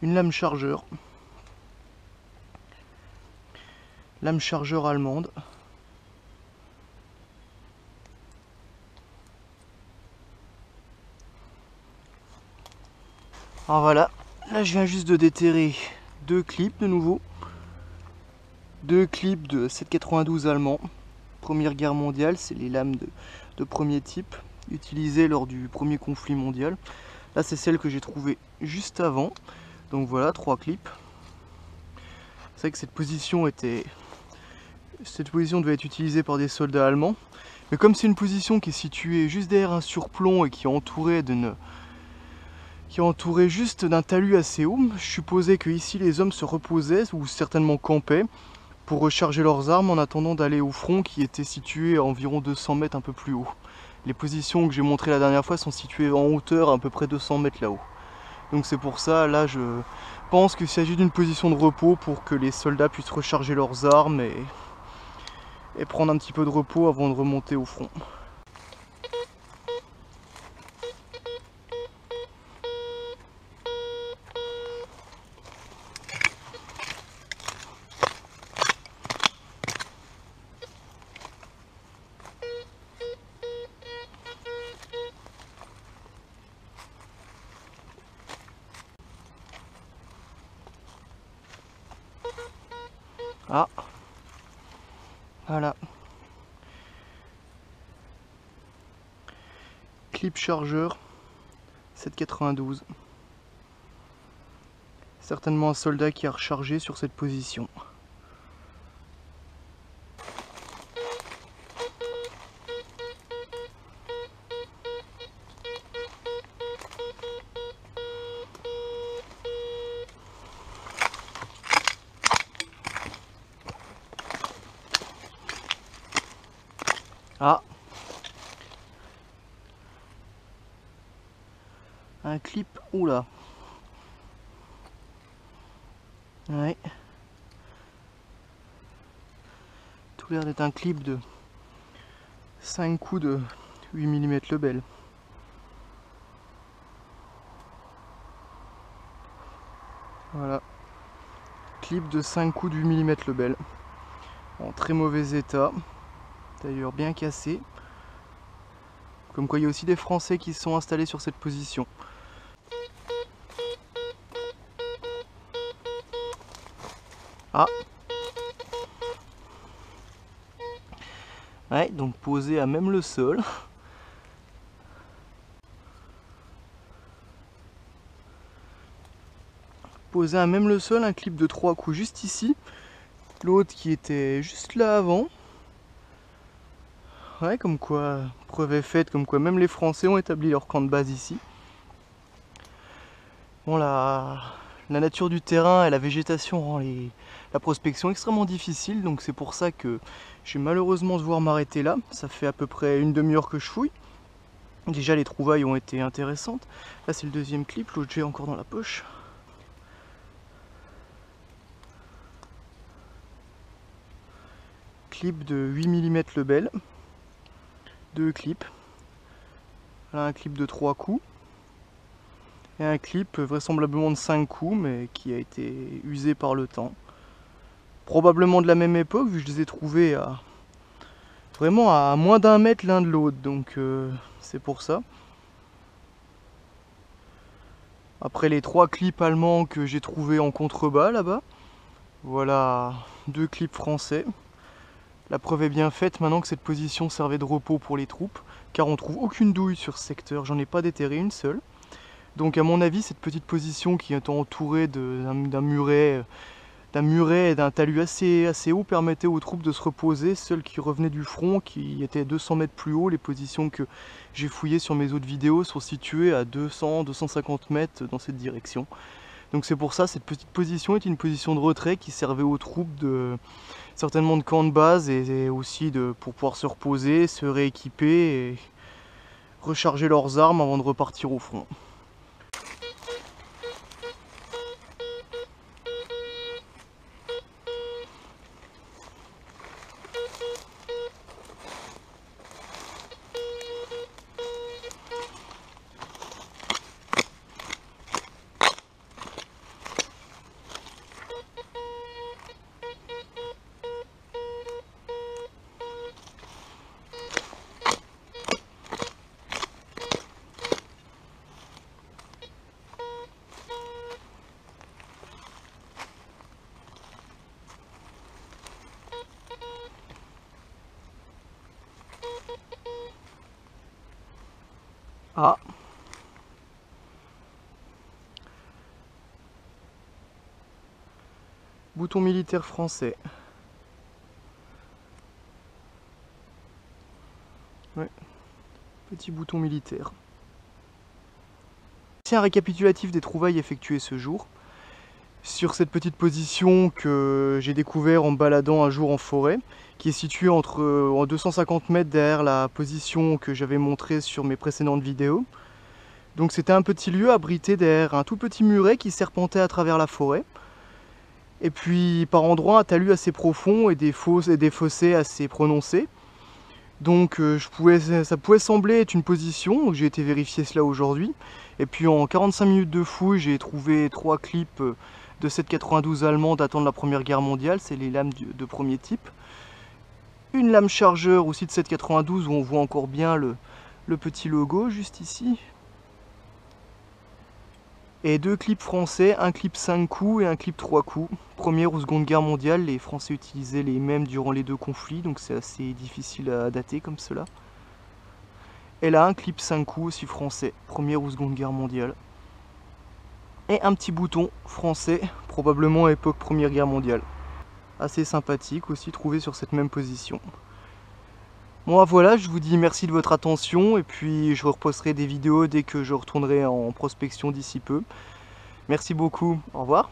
une lame chargeur allemande. Alors voilà, là je viens juste de déterrer deux clips de nouveau. Deux clips de 7,92 allemand. Première guerre mondiale, c'est les lames de premier type utilisées lors du premier conflit mondial. Là c'est celle que j'ai trouvée juste avant. Donc voilà, trois clips. C'est vrai que cette position devait être utilisée par des soldats allemands. Mais comme c'est une position qui est située juste derrière un surplomb et qui est entourée juste d'un talus assez haut, je supposais que ici les hommes se reposaient ou certainement campaient pour recharger leurs armes en attendant d'aller au front qui était situé à environ 200 mètres un peu plus haut. Les positions que j'ai montrées la dernière fois sont situées en hauteur à peu près 200 mètres là-haut. Donc c'est pour ça, là je pense qu'il s'agit d'une position de repos pour que les soldats puissent recharger leurs armes et prendre un petit peu de repos avant de remonter au front. Ah, voilà. Clip chargeur 7,92. Certainement un soldat qui a rechargé sur cette position. Ah, un clip, oula. Ouais. Tout l'air d'être un clip de 5 coups de 8 mm Lebel. Voilà. Clip de 5 coups de 8 mm Lebel. En très mauvais état. D'ailleurs bien cassé. Comme quoi il y a aussi des Français qui se sont installés sur cette position. Ah. Ouais, donc posé à même le sol. Posé à même le sol, un clip de 3 coups juste ici. L'autre qui était juste là avant. Ouais, comme quoi, preuve est faite, comme quoi même les Français ont établi leur camp de base ici. Bon, la nature du terrain et la végétation rend la prospection extrêmement difficile, donc c'est pour ça que je vais malheureusement devoir m'arrêter là. Ça fait à peu près une demi-heure que je fouille. Déjà les trouvailles ont été intéressantes. Là c'est le deuxième clip, l'autre j'ai encore dans la poche. Clip de 8 mm Lebel. Deux clips. Là un clip de 3 coups. Et un clip vraisemblablement de 5 coups, mais qui a été usé par le temps. Probablement de la même époque, vu que je les ai trouvés vraiment à moins d'1 mètre l'un de l'autre, donc c'est pour ça. Après les 3 clips allemands que j'ai trouvés en contrebas là-bas, voilà 2 clips français. La preuve est bien faite maintenant que cette position servait de repos pour les troupes, car on trouve aucune douille sur ce secteur, j'en ai pas déterré une seule. Donc à mon avis, cette petite position qui est entourée d'un muret et d'un talus assez haut permettait aux troupes de se reposer, celles qui revenaient du front, qui étaient 200 mètres plus haut. Les positions que j'ai fouillées sur mes autres vidéos sont situées à 200-250 mètres dans cette direction. Donc c'est pour ça, cette petite position est une position de retrait qui servait aux troupes certainement de camp de base et aussi pour pouvoir se reposer, se rééquiper et recharger leurs armes avant de repartir au front. Bouton militaire français. Ouais, petit bouton militaire. C'est un récapitulatif des trouvailles effectuées ce jour. Sur cette petite position que j'ai découvert en me baladant un jour en forêt, qui est située en 250 mètres derrière la position que j'avais montrée sur mes précédentes vidéos. Donc c'était un petit lieu abrité derrière un tout petit muret qui serpentait à travers la forêt. Et puis par endroits un talus assez profond et des fossés assez prononcés. Donc ça pouvait sembler être une position, donc j'ai été vérifier cela aujourd'hui. Et puis en 45 minutes de fouille, j'ai trouvé 3 clips de 7,92 allemands datant de la Première Guerre mondiale, c'est les lames de premier type. Une lame chargeur aussi de 7,92 où on voit encore bien le petit logo juste ici. Et 2 clips français, un clip 5 coups et un clip 3 coups. Première ou Seconde Guerre mondiale, les Français utilisaient les mêmes durant les 2 conflits, donc c'est assez difficile à dater comme cela. Et là, un clip 5 coups aussi français, Première ou Seconde Guerre mondiale. Et un petit bouton français, probablement à époque Première Guerre mondiale. Assez sympathique aussi, trouvé sur cette même position. Bon voilà, je vous dis merci de votre attention et puis je reposterai des vidéos dès que je retournerai en prospection d'ici peu. Merci beaucoup, au revoir.